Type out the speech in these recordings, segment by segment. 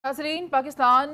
नाज़रीन, Pakistan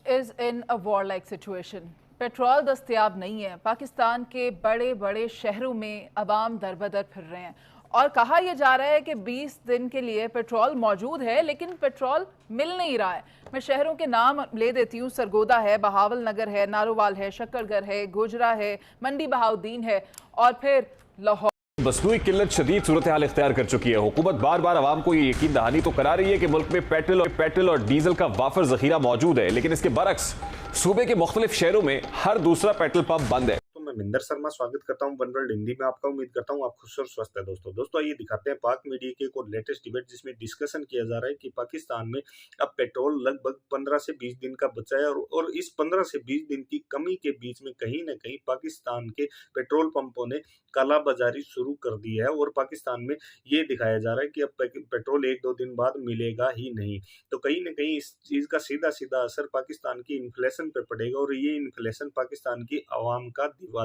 is in a war like situation. Petrol दस्तयाब नहीं है। पाकिस्तान के बड़े बड़े शहरों में अवाम दर बदर फिर रहे हैं और कहा यह जा रहा है कि 20 दिन के लिए पेट्रोल मौजूद है, लेकिन पेट्रोल मिल नहीं रहा है। मैं शहरों के नाम ले देती हूँ। सरगोदा है, बहावल नगर है, नारोवाल है, शक्करगढ़ है, गोजरा है, मंडी बहाउद्दीन है और फिर लाहौर। मसनूई किल्लत शदीद सूरत हाल इख्तियार कर चुकी है। हुकूमत बार बार आवाम को ये यकीन दहानी तो करा रही है कि मुल्क में पेट्रोल और डीजल का वाफर जखीरा मौजूद है, लेकिन इसके बरक्स सूबे के मुख्तलिफ शहरों में हर दूसरा पेट्रोल पंप बंद है। मैं मिंदर शर्मा स्वागत करता हूं वन वर्ल्ड हिंदी में आपका। उम्मीद करता हूं आप खुश और स्वस्थ है। दोस्तों आइए दिखाते हैं पाक मीडिया के एक और लेटेस्ट डिबेट जिसमें डिस्कशन किया जा रहा है कि पाकिस्तान में अब पेट्रोल लगभग 15 से 20 दिन का बचा है और इस 15 से 20 दिन की कमी के बीच में कहीं ना कहीं पाकिस्तान के पेट्रोल पंपों ने कालाबाजारी शुरू कर दी है और पाकिस्तान में ये दिखाया जा रहा है कि अब पेट्रोल 1-2 दिन बाद मिलेगा ही नहीं। तो कहीं ना कहीं इस चीज का सीधा सीधा असर पाकिस्तान की इन्फ्लेशन पर पड़ेगा और ये इन्फ्लेशन पाकिस्तान की आवाम का दिवाला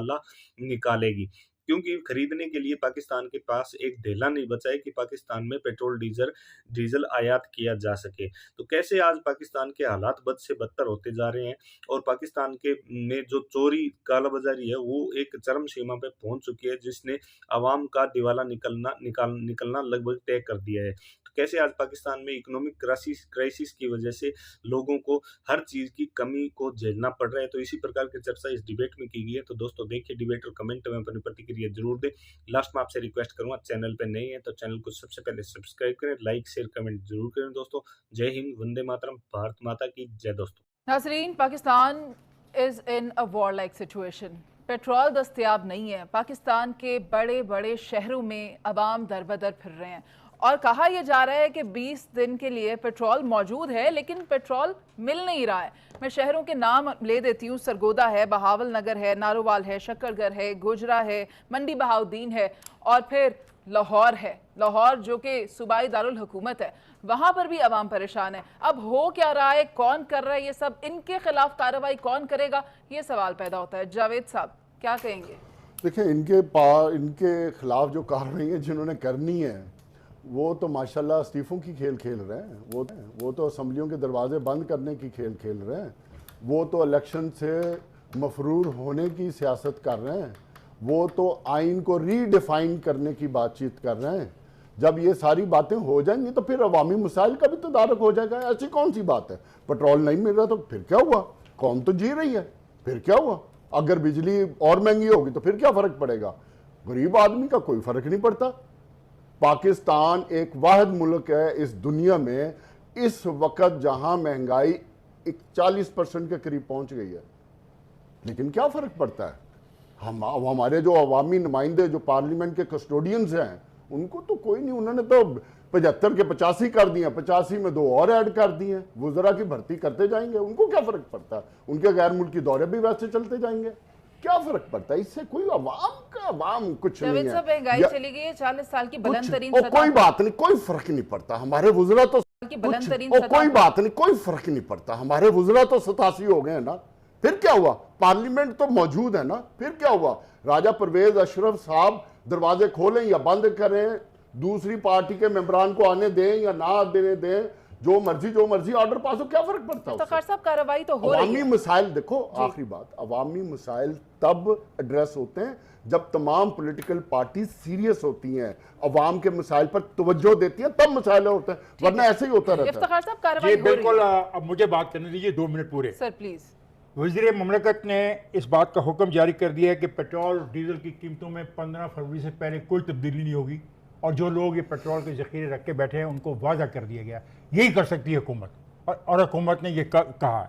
निकालेगी, क्योंकि खरीदने के लिए पाकिस्तान के पास एक ढेला नहीं बचा है कि पाकिस्तान में पेट्रोल डीजल आयात किया जा सके। तो कैसे आज पाकिस्तान के हालात बद से बदतर होते जा रहे हैं और पाकिस्तान के में जो चोरी कालाबाजारी है वो एक चरम सीमा पे पहुंच चुकी है, जिसने आवाम का दिवाला निकलना लगभग तय कर दिया है। तो कैसे आज पाकिस्तान में इकोनॉमिक क्राइसिस की वजह से लोगों को हर चीज की कमी को झेलना पड़ रहा है, तो इसी प्रकार की चर्चा इस डिबेट में की गई है। तो दोस्तों देखिए डिबेट और कमेंट में अपनी प्रतिक्रिया जरूर दें। लास्ट में आपसे रिक्वेस्ट करूंगा, चैनल पे नए हैं तो चैनल को सबसे पहले सब्सक्राइब करें, लाइक शेयर कमेंट जरूर करें। दोस्तों जय हिंद, वंदे मातरम, भारत माता की जय। दोस्तों नाज़रीन, Pakistan is in a war like situation. Petrol दस्तयाब नहीं है। पाकिस्तान के बड़े बड़े शहरों में अवाम दर बदर फिर रहे हैं और कहा यह जा रहा है कि 20 दिन के लिए पेट्रोल मौजूद है, लेकिन पेट्रोल मिल नहीं रहा है। मैं शहरों के नाम ले देती हूँ। सरगोदा है, बहावल नगर है, नारोवाल है, शक्करगढ़ है, गोजरा है, मंडी बहाउद्दीन है और फिर लाहौर है। लाहौर जो कि सूबाई दारुल हुकूमत है, वहाँ पर भी अवाम परेशान है। अब हो क्या रहा है, कौन कर रहा है ये सब, इनके खिलाफ कार्रवाई कौन करेगा, ये सवाल पैदा होता है। जावेद साहब क्या कहेंगे? देखिए, इनके खिलाफ जो कार्रवाई है जिन्होंने करनी है वो तो माशाल्लाह इस्तीफों की खेल खेल रहे हैं। वो तो असम्बलियों के दरवाजे बंद करने की खेल खेल रहे हैं। वो तो इलेक्शन से मफरूर होने की सियासत कर रहे हैं। वो तो आइन को रीडिफाइन करने की बातचीत कर रहे हैं। जब ये सारी बातें हो जाएंगी तो फिर अवामी मसाइल का भी तदारक हो जाएगा। ऐसी कौन सी बात है? पेट्रोल नहीं मिल रहा तो फिर क्या हुआ? कौम तो जी रही है, फिर क्या हुआ? अगर बिजली और महंगी होगी तो फिर क्या फ़र्क पड़ेगा? गरीब आदमी का कोई फ़र्क नहीं पड़ता। पाकिस्तान एक वाहिद मुल्क है इस दुनिया में इस वक्त जहां महंगाई 40% के करीब पहुंच गई है, लेकिन क्या फ़र्क पड़ता है? हमारे जो अवामी नुमाइंदे जो पार्लियामेंट के कस्टोडियंस हैं उनको तो कोई नहीं, उन्होंने तो 75 के 85 कर दिए, 85 में 2 और ऐड कर दिए। वुज़रा की भर्ती करते जाएंगे, उनको क्या फ़र्क पड़ता है? उनके गैर मुल्की दौरे भी वैसे चलते जाएंगे, क्या फर्क पड़ता है? इससे कोई अवाम कुछ नहीं है। महंगाई चली गई है 40 साल की बुलंद तरीन सतह। कोई बात नहीं, कोई फर्क नहीं पड़ता। हमारे वुज़रा तो बुलंद तरीन कोई बात नहीं, कोई फर्क नहीं पड़ता। हमारे वुज़रा तो 87 हो गए हैं ना, फिर क्या हुआ? पार्लियामेंट तो मौजूद है ना, फिर क्या हुआ? राजा परवेज अशरफ साहब दरवाजे खोलें या बंद करें, दूसरी पार्टी के मेंबरान को आने दें या ना देने दें, जो मर्जी ऑर्डर पास हो, क्या फर्क पड़ता है? साहब कार्रवाई तो हो रही है। अवामी मसाइल देखो, आखिरी बात, अवामी मसाइल तब एड्रेस होते हैं जब तमाम पॉलिटिकल पार्टी सीरियस होती हैं, अवाम के मसाइल पर तवज्जो देती हैं, तब मसाइल होते हैं, वरना ऐसे ही होता रहता है। इफ्तिखार साहब कार्रवाई हो रही है। बिल्कुल, अब मुझे बात करने दीजिए 2 मिनट पूरे। Sir please. वज़ीर ममलकत ने इस बात का हुक्म जारी कर दिया है कि पेट्रोल और डीजल की कीमतों में 15 फरवरी से पहले कोई तब्दीली नहीं होगी और जो लोग ये पेट्रोल के ज़ख़ीरे रख के बैठे हैं उनको वादा कर दिया गया। यही कर सकती है हुकूमत और हुकूमत ने ये कहा है।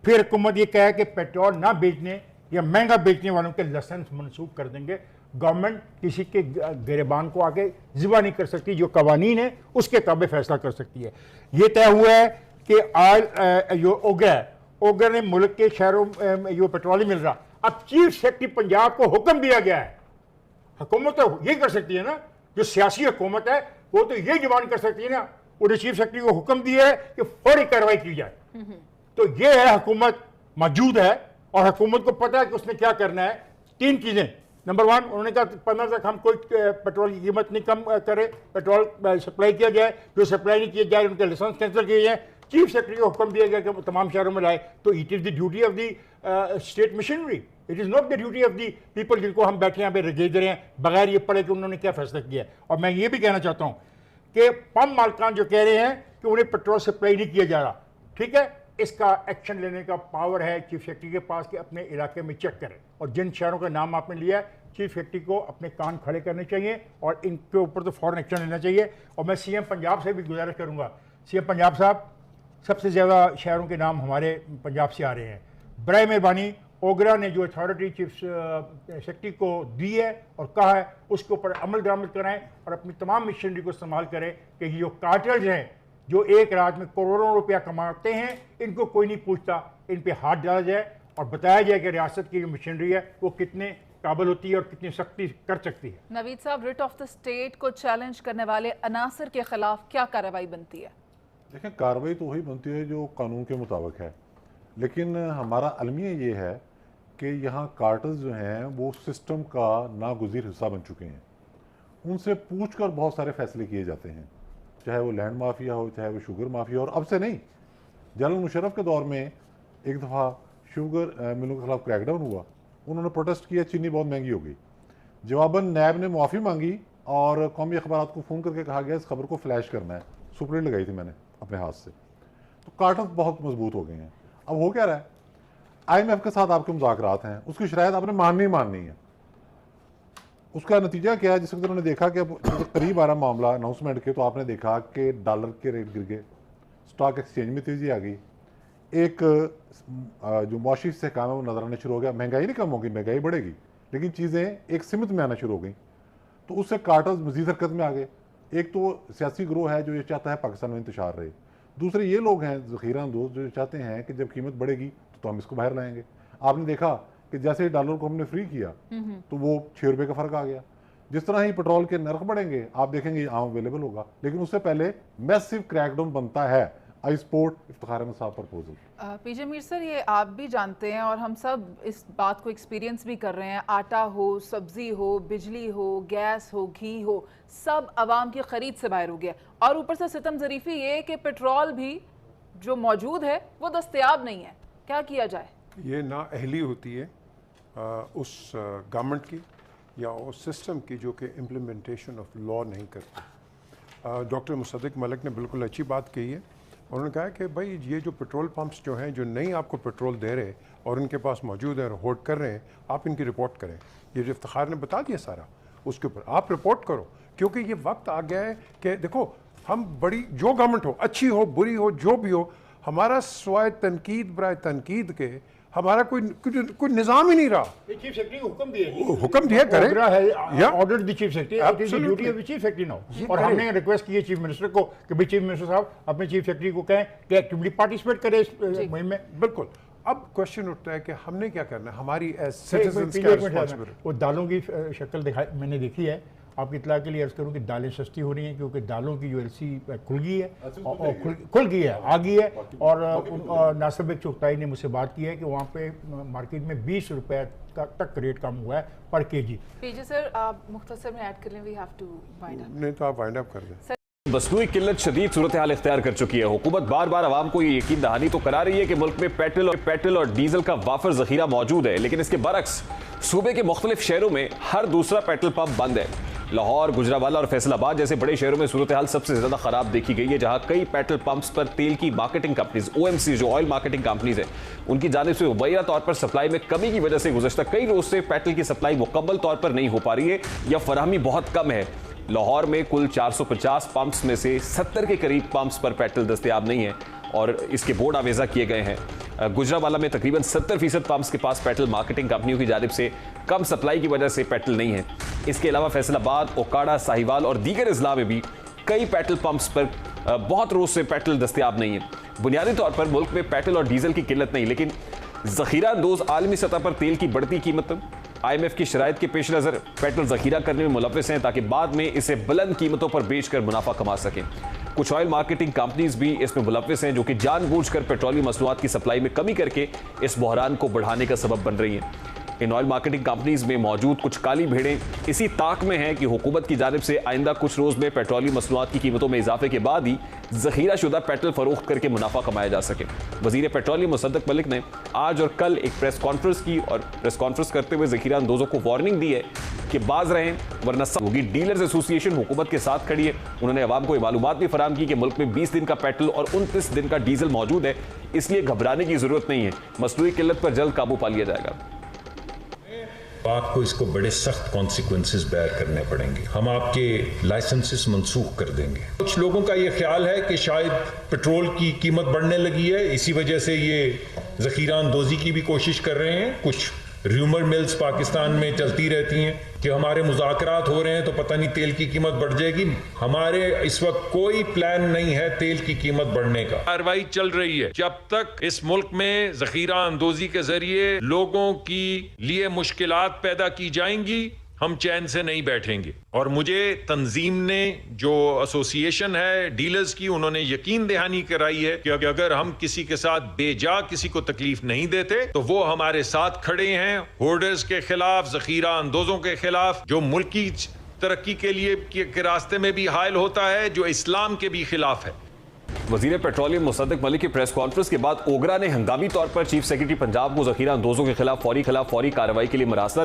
फिर हुकूमत ये कहा है कि पेट्रोल ना बेचने या महंगा बेचने वालों के लाइसेंस मनसूख कर देंगे। गवर्नमेंट किसी के गिरबान को आके ज़िबा नहीं कर सकती, जो कवानीन है उसके ताबे फैसला कर सकती है। ये तय हुआ है कि आज जो ओगर ने मुल्क के शहरों में जो पेट्रोल ही मिल रहा, अब चीफ सेक्रेटरी पंजाब को हुक्म दिया गया है। हुकूमत तो यही कर सकती है ना, जो सियासी हुकूमत है वो तो ये डिमांड कर सकती है ना, उन्हें चीफ सेक्रेटरी को हुक्म दिया है कि फौरी कार्रवाई की जाए। तो ये है, हुकूमत मौजूद है और हुकूमत को पता है कि उसने क्या करना है। 3 चीजें। नंबर 1, उन्होंने कहा 15 तक हम कोई पेट्रोल की कीमत नहीं कम करें, पेट्रोल सप्लाई किया जाए, जो सप्लाई नहीं किया जाए उनके लाइसेंस कैंसिल किए जाए। चीफ सेक्रेटरी को हुक्म दिया गया कि वो तमाम शहरों में लाए, तो it is the duty of the state machinery, it is not the duty of the people जिनको हम बैठे यहाँ पे रगेज रहे हैं बगैर ये पढ़े कि उन्होंने क्या फैसला किया। और मैं ये भी कहना चाहता हूँ कि पंप मालिकान जो कह रहे हैं कि उन्हें पेट्रोल सप्लाई नहीं किया जा रहा, ठीक है, इसका एक्शन लेने का पावर है चीफ सेक्रेटरी के पास कि अपने इलाके में चेक करें। और जिन शहरों का नाम आपने लिया है, चीफ सेक्रेटरी को अपने कान खड़े करने चाहिए और इनके ऊपर तो फौरन एक्शन लेना चाहिए। और मैं सीएम पंजाब से भी गुजारिश करूंगा, सीएम पंजाब साहब, सबसे ज़्यादा शहरों के नाम हमारे पंजाब से आ रहे हैं, बराए मेहरबानी ओगरा ने जो अथॉरिटी चीफ सेक्रेटरी को दी है और कहा है उसके ऊपर अमल दरामद कराएं और अपनी तमाम मशीनरी को इस्तेमाल करें कि ये जो कार्टल्स हैं जो एक रात में करोड़ों रुपया कमाते हैं, इनको कोई नहीं पूछता, इन पे हाथ डाला जाए और बताया जाए कि रियासत की जो मशीनरी है वो कितने काबिल होती है और कितनी सख्ती कर सकती है। नवीद साहब, रिट ऑफ द स्टेट को चैलेंज करने वाले अनासर के खिलाफ क्या कार्रवाई बनती है? देखें, कार्रवाई तो वही बनती है जो कानून के मुताबिक है, लेकिन हमारा अलमिया ये है कि यहाँ कार्टल्स जो हैं वो सिस्टम का नागुज़ीर हिस्सा बन चुके हैं। उनसे पूछकर बहुत सारे फैसले किए जाते हैं, चाहे वो लैंड माफिया हो, चाहे वो शुगर माफिया हो। और अब से नहीं, जनरल मुशर्रफ के दौर में एक दफ़ा शुगर मिलों के खिलाफ क्रैकडाउन हुआ, उन्होंने प्रोटेस्ट किया, चीनी बहुत महंगी हो गई, जवाबन नैब ने मुआफ़ी मांगी और कौमी अखबारात को फ़ोन करके कहा गया इस खबर को फ्लैश करना है। सुप्रीट लगाई थी मैंने अपने हाथ से। तो कार्टल्स बहुत मजबूत हो गए हैं। अब हो क्या रहा है, IMF के साथ आपके मुज़ाकरात हैं, उसकी शरायत आपने माननी है। उसका नतीजा क्या है, जिस वक्त उन्होंने देखा कि अब करीब आ रहा मामला अनाउंसमेंट के, तो आपने देखा कि डॉलर के रेट गिर गए, स्टॉक एक्सचेंज में तेज़ी आ गई, एक जो मुआशी इस्तेहकाम है वो नजर आना शुरू हो गया। महंगाई नहीं कम होगी, महंगाई बढ़ेगी, लेकिन चीज़ें एक सिमत में आना शुरू हो गई। तो उससे कार्टल्स मजीद हरकत में आ गए। एक तो सियासी ग्रोह है जो ये चाहता है पाकिस्तान में इंतशार रहे, दूसरे ये लोग हैं ज़ख़ीरा अंदोज़ जो चाहते हैं कि जब कीमत बढ़ेगी तो हम इसको बाहर लाएंगे। आपने देखा कि जैसे ही डॉलर को हमने फ्री किया तो वो 6 रुपये का फ़र्क आ गया। जिस तरह ही पेट्रोल के नर्ख बढ़ेंगे आप देखेंगे ये आम अवेलेबल होगा, लेकिन उससे पहले मैसिव क्रैकडाउन बनता है। आई सपोर्ट इफ्तिखार अहमद साहब प्रपोजल। पीजे मीर सर, ये आप भी जानते हैं और हम सब इस बात को एक्सपीरियंस भी कर रहे हैं, आटा हो, सब्जी हो, बिजली हो, गैस हो, घी हो, सब आवाम की ख़रीद से बाहर हो गया। और ऊपर से सितम ज़रीफ़ी ये कि पेट्रोल भी जो मौजूद है वो दस्तयाब नहीं है। क्या किया जाए? ये नाअहली होती है उस गवर्नमेंट की या उस सिस्टम की जो कि इम्प्लीमेंटेशन ऑफ लॉ नहीं करती। डॉक्टर मुसद्दिक मलिक ने बिल्कुल अच्छी बात कही है। उन्होंने कहा कि भाई ये जो पेट्रोल पंप्स जो हैं जो नहीं आपको पेट्रोल दे रहे और उनके पास मौजूद है और होल्ड कर रहे हैं, आप इनकी रिपोर्ट करें। ये जो इफ्तिखार ने बता दिया सारा, उसके ऊपर आप रिपोर्ट करो, क्योंकि ये वक्त आ गया है कि देखो हम बड़ी जो गवर्नमेंट हो, अच्छी हो बुरी हो जो भी हो, हमारा स्वाय तनकीद बराए तनकीद के हमारा कोई निज़ाम ही नहीं रहा। चीफ सेक्रेटरी को हुक्म दिए, हुक्म दिए करें, order the chief secretary, it is the duty of the chief secretary now. और हमने रिक्वेस्ट की है चीफ मिनिस्टर को कि भाई चीफ मिनिस्टर साहब अपने चीफ सेक्रेटरी को कहें कि एक्टिवली पार्टिसिपेट करें इस मुहिम में। बिल्कुल। अब क्वेश्चन उठता है कि हमने क्या करना है, हमारी एज सिटीजंस क्या रिस्पांसिबिलिटी। वो दालों की शक्ल दिखाई मैंने देखी है, आपकी इतला के लिए अर्ज करूँ कि दालें सस्ती हो रही हैं क्योंकि दालों की जो एलसी खुल गई है और खुल गई है, आ गई है। और नासिर बेग चुगताई ने मुझसे बात की है कि वहाँ पे मार्केट में 20 रुपये तक रेट कम हुआ है पर केजी। पीजे सर, आप मुख्तसर में ऐड कर लें, we have to wind up. नहीं तो आप वाइंड अप कर दें। मसनूई किल्लत शदीद सूरत हाल इख्तियार कर चुकी है। हुकूमत बार बार आवाम को ये यकीन दहानी तो करा रही है कि मुल्क में पेट्रोल और डीजल का वाफर जखीरा मौजूद है, लेकिन इसके बरक्स सूबे के मुख्तलिफ शहरों में हर दूसरा पेट्रोल पंप बंद है। लाहौर, गुजरावाला और फैसलाबाद जैसे बड़े शहरों में सूरत हाल सबसे ज्यादा खराब देखी गई है, जहां कई पेट्रोल पंप्स पर तेल की मार्केटिंग कंपनीज OMC जो ऑयल मार्केटिंग कंपनीज है उनकी जानिब से मुबैना तौर पर सप्लाई में कमी की वजह से गुज़श्ता कई रोज से पेट्रोल की सप्लाई मुकम्मल तौर पर नहीं हो पा रही है या फराहमी बहुत कम है। लाहौर में कुल 450 पंप्स में से 70 के करीब पंप्स पर पेट्रोल दस्तयाब नहीं है और इसके बोर्ड आवेजा किए गए हैं। गुजरावाला में तकरीबन 70% पंप्स के पास पेट्रोल मार्केटिंग कंपनियों की जानिब से कम सप्लाई की वजह से पेट्रोल नहीं है। इसके अलावा फैसलाबाद, ओकाड़ा, साहिवाल और दीगर अजला में भी कई पेट्रोल पंप्स पर बहुत रोज से पेट्रोल दस्तयाब नहीं है। बुनियादी तौर पर मुल्क में पेट्रोल और डीजल की किल्लत नहीं, लेकिन जखीरा अंदोज आलमी सतह पर तेल की बढ़ती कीमत IMF की शराइत के पेश नज़र पेट्रोल जखीरा करने में मुलव्वस हैं ताकि बाद में इसे बुलंद कीमतों पर बेचकर मुनाफा कमा सकें। कुछ ऑयल मार्केटिंग कंपनीज भी इसमें मुलव्वस हैं जो कि जानबूझकर पेट्रोलियम मसनूआत की सप्लाई में कमी करके इस बहरान को बढ़ाने का सबब बन रही हैं। इन ऑयल मार्केटिंग कंपनीज में मौजूद कुछ काली भेड़ें इसी ताक में हैं कि हुकूमत की जानिब से आइंदा कुछ रोज में पेट्रोलियम मसनूआत की कीमतों में इजाफे के बाद ही जखीरा शुदा पेट्रोल फरोख्त करके मुनाफा कमाया जा सके। वजीर पेट्रोलियम मुसद्दक मलिक ने आज और कल एक प्रेस कॉन्फ्रेंस की और प्रेस कॉन्फ्रेंस करते हुए जखीरा अंदोजों को वार्निंग दी है कि बाज रहें वरना सब होगी। डीलर्स एसोसिएशन हुकूमत के साथ खड़ी है। उन्होंने अवाम को मालूमात भी फराहम की कि मुल्क में 20 दिन का पेट्रोल और 29 दिन का डीजल मौजूद है, इसलिए घबराने की जरूरत नहीं है। मसनूई किल्लत पर जल्द काबू पा लिया जाएगा। पाक को इसको बड़े सख्त कॉन्सिक्वेंसेस बेयर करने पड़ेंगे। हम आपके लाइसेंसेस मंसूख कर देंगे। कुछ लोगों का ये ख्याल है कि शायद पेट्रोल की कीमत बढ़ने लगी है, इसी वजह से ये जखीरा अंदोजी की भी कोशिश कर रहे हैं। कुछ र्यूमर मिल्स पाकिस्तान में चलती रहती हैं कि हमारे मुज़ाकरात हो रहे हैं तो पता नहीं तेल की कीमत बढ़ जाएगी। हमारे इस वक्त कोई प्लान नहीं है तेल की कीमत बढ़ने का। कार्रवाई चल रही है। जब तक इस मुल्क में जखीरा अंदोजी के जरिए लोगों की लिए मुश्किलात पैदा की जाएंगी, हम चैन से नहीं बैठेंगे। और मुझे तंजीम ने जो एसोसिएशन है डीलर्स की, उन्होंने यकीन दहानी कराई है कि अगर हम किसी के साथ बेजा किसी को तकलीफ नहीं देते तो वो हमारे साथ खड़े हैं। होर्डर्स के खिलाफ, जखीरा अंदोजों के खिलाफ, जो मुल्क की तरक्की के लिए के रास्ते में भी हायल होता है, जो इस्लाम के भी खिलाफ है। वजीर पेट्रोलियम मुसद्दक मलिक की प्रेस कॉन्फ्रेंस के बाद ओगरा ने हंगामी तौर पर चीफ सेक्रेटरी पंजाब को जखीरा अंदोजों के खिलाफ फौरी कार्रवाई के लिए मरासला